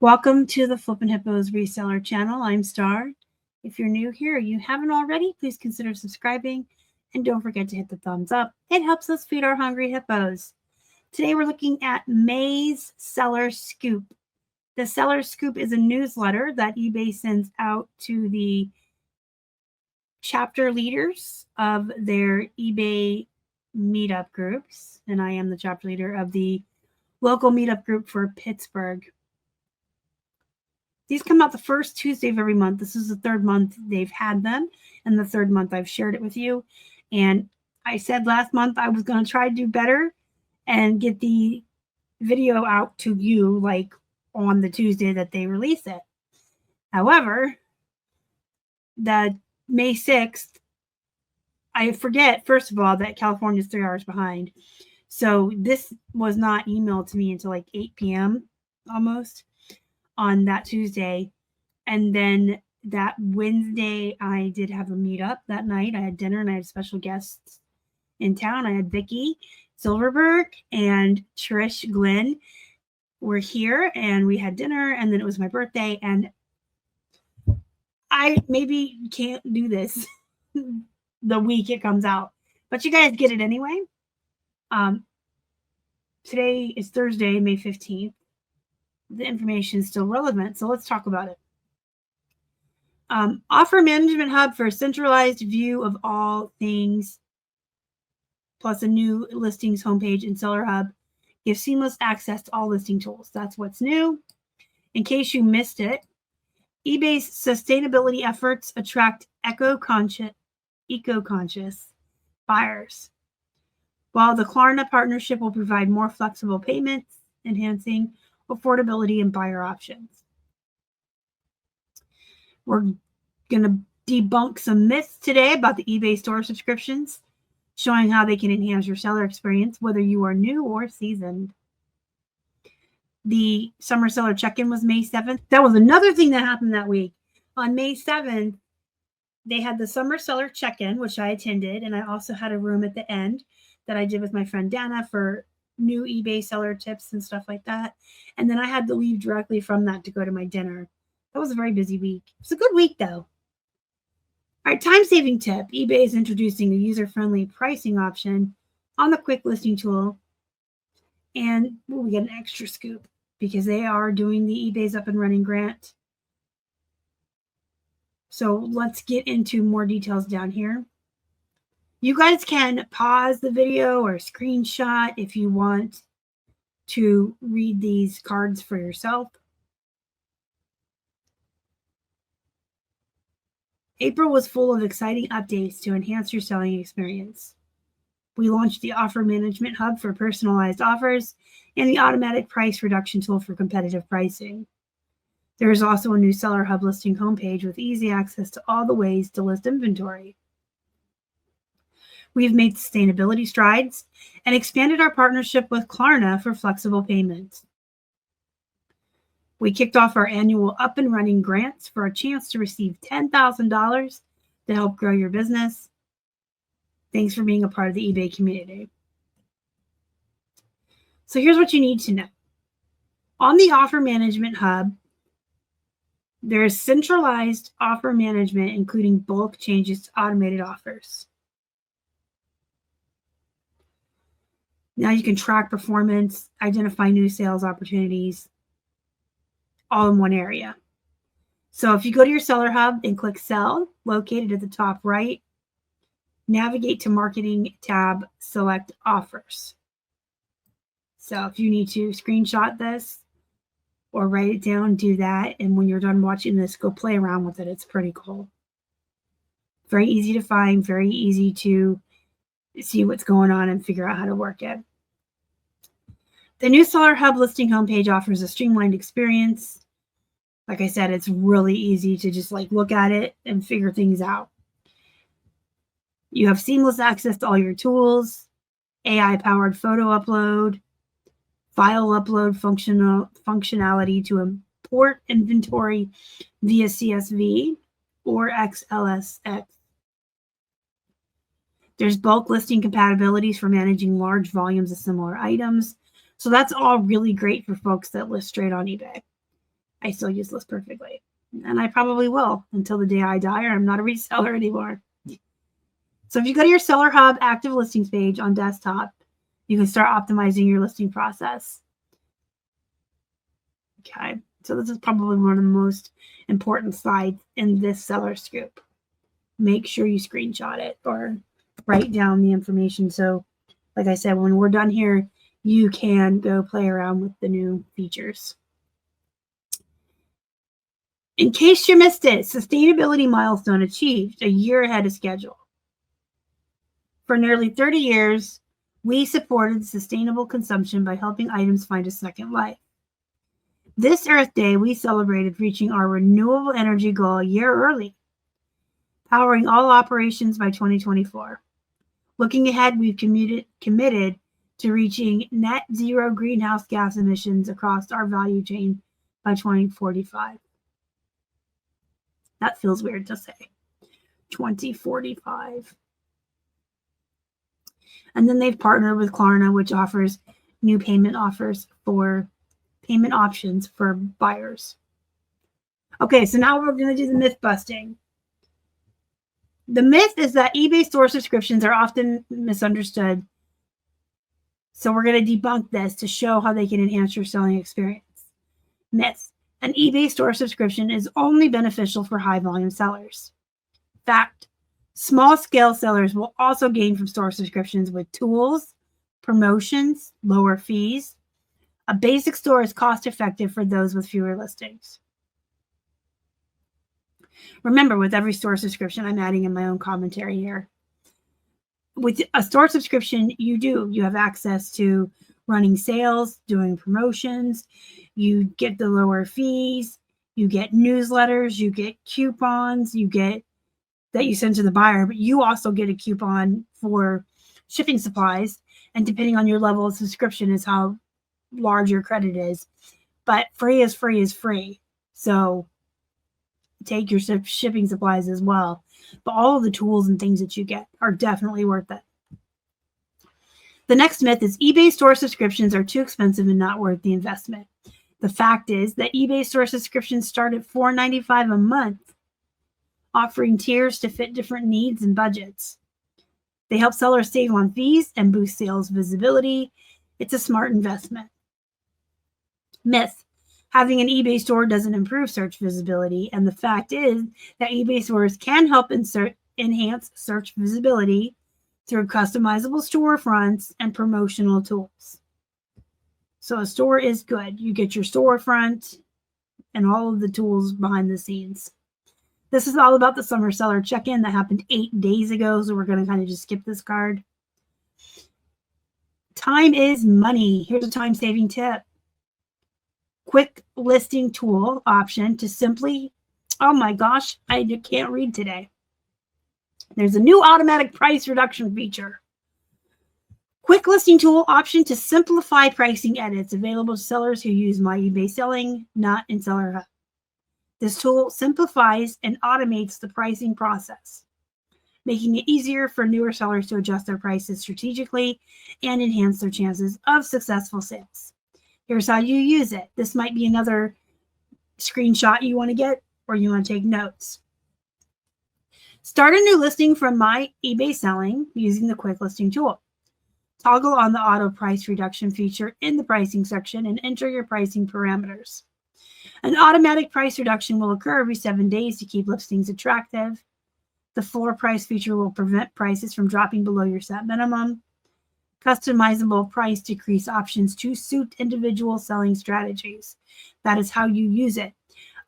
Welcome to the Flippin' Hippos reseller channel. I'm Star. If you're new here, you haven't already, please consider subscribing and don't forget to hit the thumbs up. It helps us feed our hungry hippos. Today we're looking at May's Seller Scoop. The Seller Scoop is a newsletter that eBay sends out to the chapter leaders of their eBay meetup groups, and I am the chapter leader of the local meetup group for Pittsburgh. These come out the first Tuesday of every month. This is the third month they've had them, and the third month I've shared it with you. And I said last month I was going to try to do better and get the video out to you like on the Tuesday that they release it. However, the May 6th, I forget, first of all, that California is 3 hours behind. So this was not emailed to me until like 8 p.m. almost on that Tuesday. And then that Wednesday, I did have a meetup that night. I had dinner and I had special guests in town. I had Vicky Silverberg and Trish Glenn were here and we had dinner, and then it was my birthday, and I maybe can't do this the week it comes out, but you guys get it anyway. Today is Thursday, May 15th. The information is still relevant, so let's talk about it. Offer Management Hub for a centralized view of all things, plus a new listings homepage and Seller Hub. Gives seamless access to all listing tools. That's what's new. In case you missed it, eBay's sustainability efforts attract eco-conscious buyers, while the Klarna partnership will provide more flexible payments, enhancing affordability and buyer options. We're going to debunk some myths today about the eBay store subscriptions, showing how they can enhance your seller experience, whether you are new or seasoned. The summer seller check-in was May 7th. That was another thing that happened that week. On May 7th, they had the summer seller check-in, which I attended, and I also had a room at the end that I did with my friend Dana for new eBay seller tips and stuff like that. And then I had to leave directly from that to go to my dinner. That was a very busy week. It's a good week, though. All right, time-saving tip. eBay is introducing a user-friendly pricing option on the quick listing tool. And we get an extra scoop because they are doing the eBay's Up and Running grant. So let's get into more details down here. You guys can pause the video or screenshot if you want to read these cards for yourself. April was full of exciting updates to enhance your selling experience. We launched the Offer Management Hub for personalized offers and the automatic price reduction tool for competitive pricing. There is also a new Seller Hub listing homepage with easy access to all the ways to list inventory. We've made sustainability strides and expanded our partnership with Klarna for flexible payments. We kicked off our annual Up and Running grants for a chance to receive $10,000 to help grow your business. Thanks for being a part of the eBay community. So here's what you need to know. On the Offer Management Hub, there is centralized offer management, including bulk changes to automated offers. Now you can track performance, identify new sales opportunities, all in one area. So if you go to your Seller Hub and click Sell, located at the top right, navigate to Marketing tab, select Offers. So if you need to screenshot this or write it down, do that. And when you're done watching this, go play around with it. It's pretty cool. Very easy to find, very easy to see what's going on and figure out how to work it. The new Seller Hub listing homepage offers a streamlined experience. Like I said, it's really easy to just look at it and figure things out. You have seamless access to all your tools, AI-powered photo upload, file upload functionality to import inventory via CSV or XLSX. There's bulk listing compatibilities for managing large volumes of similar items. So that's all really great for folks that list straight on eBay. I still use List Perfectly. And I probably will until the day I die or I'm not a reseller anymore. So if you go to your Seller Hub active listings page on desktop, you can start optimizing your listing process. Okay, so this is probably one of the most important slides in this seller scoop. Make sure you screenshot it or write down the information. So like I said, when we're done here, you can go play around with the new features. In case you missed it, sustainability milestone achieved a year ahead of schedule. For nearly 30 years, we supported sustainable consumption by helping items find a second life. This Earth Day, we celebrated reaching our renewable energy goal a year early, powering all operations by 2024. Looking ahead, we've committed to reaching net zero greenhouse gas emissions across our value chain by 2045. That feels weird to say. 2045. And then they've partnered with Klarna, which offers new payment options for buyers. Okay, so now we're going to do the myth busting. The myth is that eBay store subscriptions are often misunderstood. So we're going to debunk this to show how they can enhance your selling experience. Myth: an eBay store subscription is only beneficial for high volume sellers. Fact: small scale sellers will also gain from store subscriptions with tools, promotions, lower fees. A basic store is cost effective for those with fewer listings. Remember, with every store subscription, I'm adding in my own commentary here. With a store subscription, you have access to running sales, doing promotions, you get the lower fees, you get newsletters, you get coupons, you get that you send to the buyer, but you also get a coupon for shipping supplies. And depending on your level of subscription is how large your credit is. But free is free is free. So take your shipping supplies as well. But all of the tools and things that you get are definitely worth it. The next myth is eBay store subscriptions are too expensive and not worth the investment. The fact is that eBay store subscriptions start at $4.95 a month, offering tiers to fit different needs and budgets. They help sellers save on fees and boost sales visibility. It's a smart investment. Myth: having an eBay store doesn't improve search visibility, and the fact is that eBay stores can help enhance search visibility through customizable storefronts and promotional tools. So a store is good. You get your storefront and all of the tools behind the scenes. This is all about the summer seller check-in that happened 8 days ago, so we're going to kind of just skip this card. Time is money. Here's a time-saving tip. Quick listing tool option to simply, oh my gosh, I can't read today. There's a new automatic price reduction feature. Quick listing tool option to simplify pricing edits available to sellers who use My eBay Selling, not in Seller Hub. This tool simplifies and automates the pricing process, making it easier for newer sellers to adjust their prices strategically and enhance their chances of successful sales. Here's how you use it. This might be another screenshot you want to get or you want to take notes. Start a new listing from My eBay Selling using the quick listing tool. Toggle on the auto price reduction feature in the pricing section and enter your pricing parameters. An automatic price reduction will occur every 7 days to keep listings attractive. The floor price feature will prevent prices from dropping below your set minimum. Customizable price decrease options to suit individual selling strategies. That is how you use it.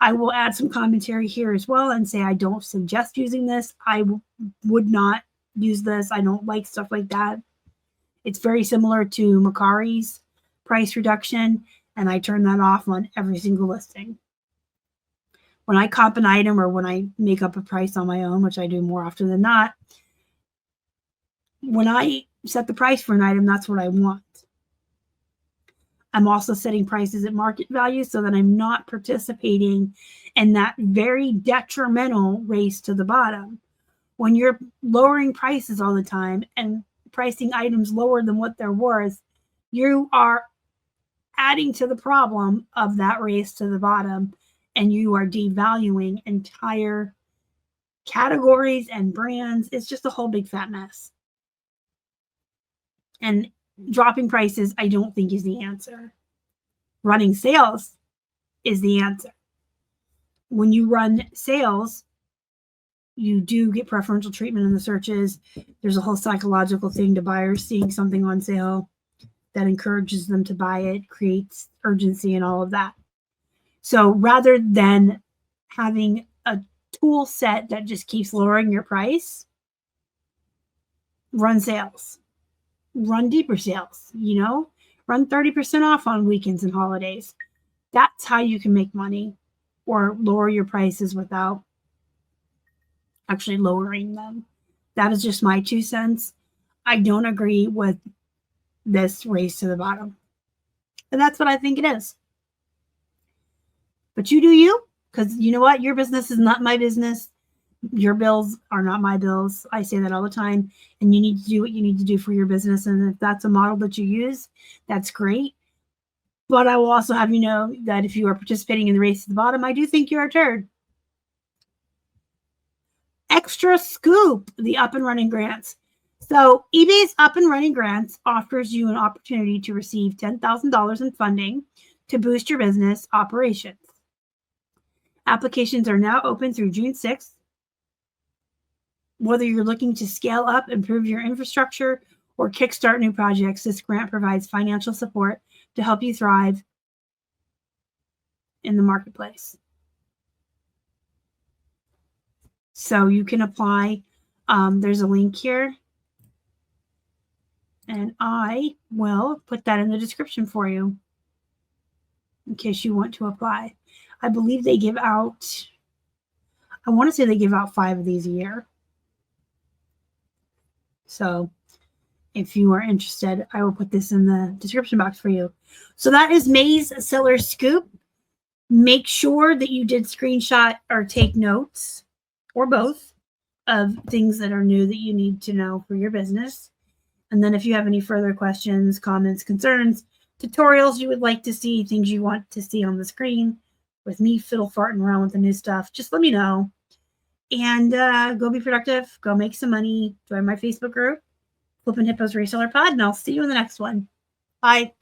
I will add some commentary here as well and say I don't suggest using this. I would not use this. I don't like stuff like that. It's very similar to Macari's price reduction, and I turn that off on every single listing. When I comp an item or when I make up a price on my own, which I do more often than not, when I set the price for an item, that's what I want. I'm also setting prices at market value so that I'm not participating in that very detrimental race to the bottom. When you're lowering prices all the time and pricing items lower than what they're worth, you are adding to the problem of that race to the bottom and you are devaluing entire categories and brands. It's just a whole big fat mess. And dropping prices, I don't think, is the answer. Running sales is the answer. When you run sales, you do get preferential treatment in the searches. There's a whole psychological thing to buyers seeing something on sale that encourages them to buy it, creates urgency and all of that. So rather than having a tool set that just keeps lowering your price, run sales. Run deeper sales, run 30% off on weekends and holidays. That's how you can make money or lower your prices without actually lowering them. That is just my 2 cents. I don't agree with this race to the bottom. And that's what I think it is. But you do you, because you know what? Your business is not my business. Your bills are not my bills. I say that all the time. And you need to do what you need to do for your business. And if that's a model that you use, that's great. But I will also have you know that if you are participating in the race to the bottom, I do think you're a turd. Extra scoop, the up and running grants. So eBay's up and running grants offers you an opportunity to receive $10,000 in funding to boost your business operations. Applications are now open through June 6th. Whether you're looking to scale up, improve your infrastructure, or kickstart new projects, this grant provides financial support to help you thrive in the marketplace. So you can apply. There's a link here, and I will put that in the description for you in case you want to apply. I believe they give out, I want to say they give out 5 of these a year. So if you are interested, I will put this in the description box for you. So that is May's Seller Scoop. Make sure that you did screenshot or take notes, or both, of things that are new that you need to know for your business. And then if you have any further questions, comments, concerns, tutorials you would like to see, things you want to see on the screen with me fiddle farting around with the new stuff, just let me know. And go be productive. Go make some money. Join my Facebook group, Flippin' Hippos Reseller Pod, and I'll see you in the next one. Bye.